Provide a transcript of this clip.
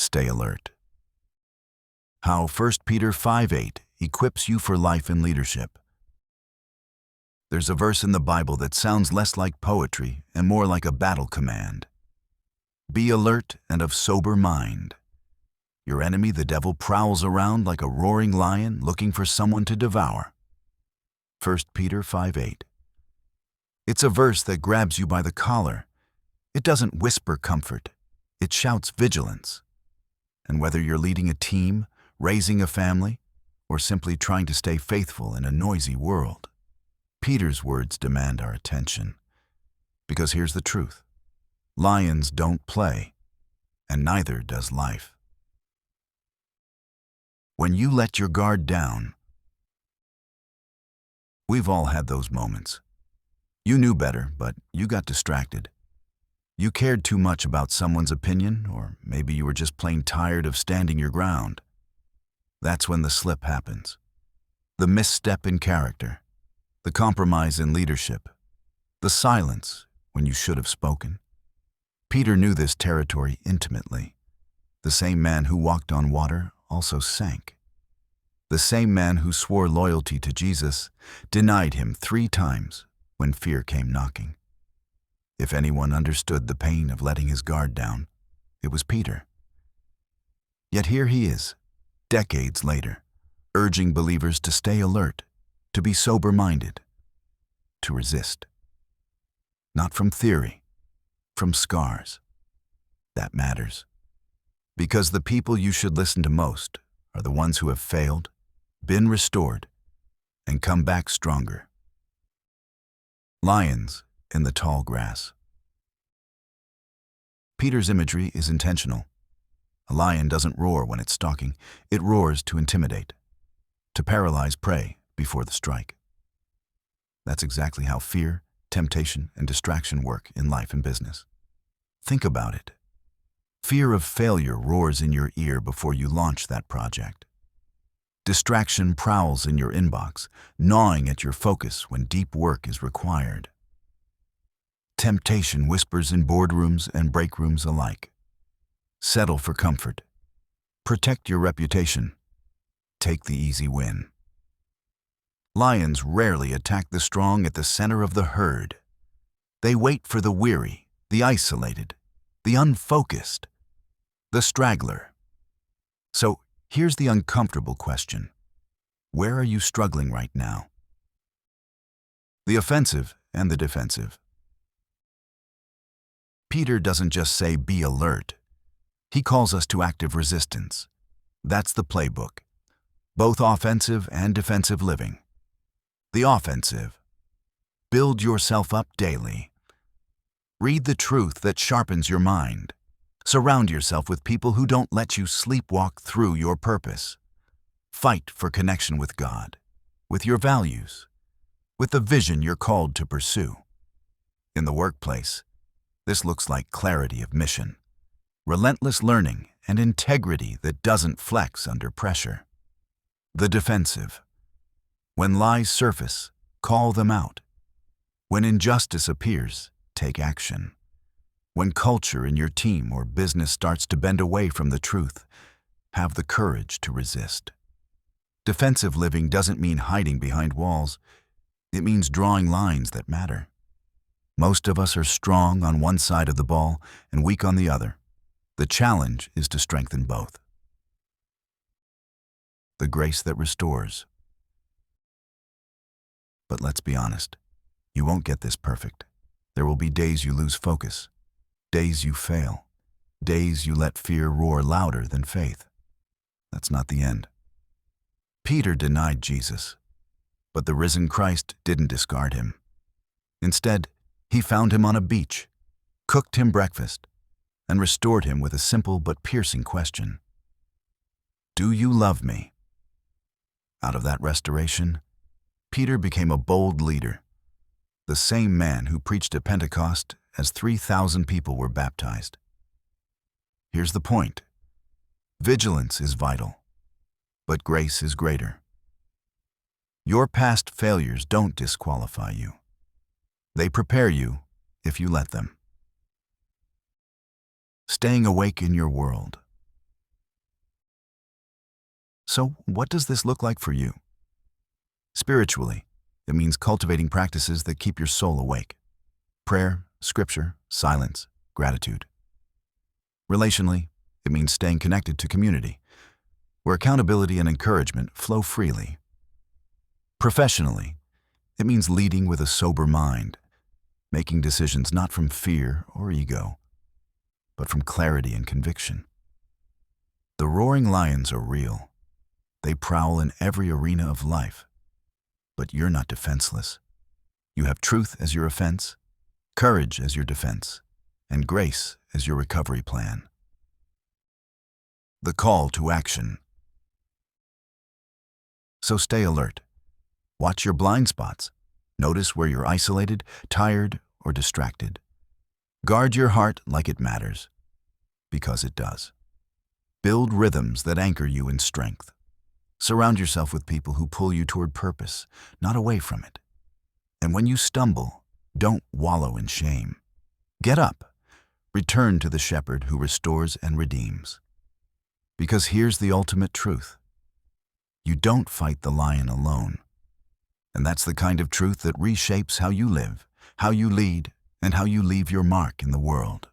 stay alert. How 1 Peter 5:8 equips you for life in leadership. There's a verse in the Bible that sounds less like poetry and more like a battle command. Be alert and of sober mind. Your enemy, the devil, prowls around like a roaring lion looking for someone to devour. 1 Peter 5:8. It's a verse that grabs you by the collar. It doesn't whisper comfort. It shouts vigilance. And whether you're leading a team, raising a family, or simply trying to stay faithful in a noisy world, Peter's words demand our attention. Because here's the truth. Lions don't play, and neither does life. When you let your guard down, we've all had those moments. You knew better, but you got distracted. You cared too much about someone's opinion, or maybe you were just plain tired of standing your ground. That's when the slip happens. The misstep in character, the compromise in leadership, the silence when you should have spoken. Peter knew this territory intimately. The same man who walked on water also sank. The same man who swore loyalty to Jesus denied him 3 times when fear came knocking. If anyone understood the pain of letting his guard down, it was Peter. Yet here he is, decades later, urging believers to stay alert, to be sober-minded, to resist. Not from theory, from scars. That matters. Because the people you should listen to most are the ones who have failed, been restored, and come back stronger. Lions in the tall grass. Peter's imagery is intentional. A lion doesn't roar when it's stalking. It roars to intimidate, to paralyze prey before the strike. That's exactly how fear, temptation, and distraction work in life and business. Think about it. Fear of failure roars in your ear before you launch that project. Distraction prowls in your inbox, gnawing at your focus when deep work is required. Temptation whispers in boardrooms and break rooms alike. Settle for comfort. Protect your reputation. Take the easy win. Lions rarely attack the strong at the center of the herd. They wait for the weary, the isolated, the unfocused, the straggler. So here's the uncomfortable question. Where are you struggling right now? The offensive and the defensive. Peter doesn't just say be alert. He calls us to active resistance. That's the playbook. Both offensive and defensive living. The offensive. Build yourself up daily. Read the truth that sharpens your mind. Surround yourself with people who don't let you sleepwalk through your purpose. Fight for connection with God, with your values, with the vision you're called to pursue. In the workplace, this looks like clarity of mission, relentless learning, and integrity that doesn't flex under pressure. The defensive. When lies surface, call them out. When injustice appears, take action. When culture in your team or business starts to bend away from the truth, have the courage to resist. Defensive living doesn't mean hiding behind walls. It means drawing lines that matter. Most of us are strong on one side of the ball and weak on the other. The challenge is to strengthen both. The grace that restores. But let's be honest, you won't get this perfect. There will be days you lose focus, days you fail, days you let fear roar louder than faith. That's not the end. Peter denied Jesus, but the risen Christ didn't discard him. Instead, he found him on a beach, cooked him breakfast, and restored him with a simple but piercing question. Do you love me? Out of that restoration, Peter became a bold leader, the same man who preached at Pentecost as 3,000 people were baptized. Here's the point. Vigilance is vital, but grace is greater. Your past failures don't disqualify you. They prepare you if you let them. Staying awake in your world. So, what does this look like for you? Spiritually, it means cultivating practices that keep your soul awake. Prayer, scripture, silence, gratitude. Relationally, it means staying connected to community, where accountability and encouragement flow freely. Professionally, it means leading with a sober mind, making decisions not from fear or ego, but from clarity and conviction. The roaring lions are real. They prowl in every arena of life. But you're not defenseless. You have truth as your offense, courage as your defense, and grace as your recovery plan. The call to action. So stay alert. Watch your blind spots. Notice where you're isolated, tired, or distracted. Guard your heart like it matters, because it does. Build rhythms that anchor you in strength. Surround yourself with people who pull you toward purpose, not away from it. And when you stumble, don't wallow in shame. Get up. Return to the shepherd who restores and redeems. Because here's the ultimate truth. You don't fight the lion alone. And that's the kind of truth that reshapes how you live, how you lead, and how you leave your mark in the world.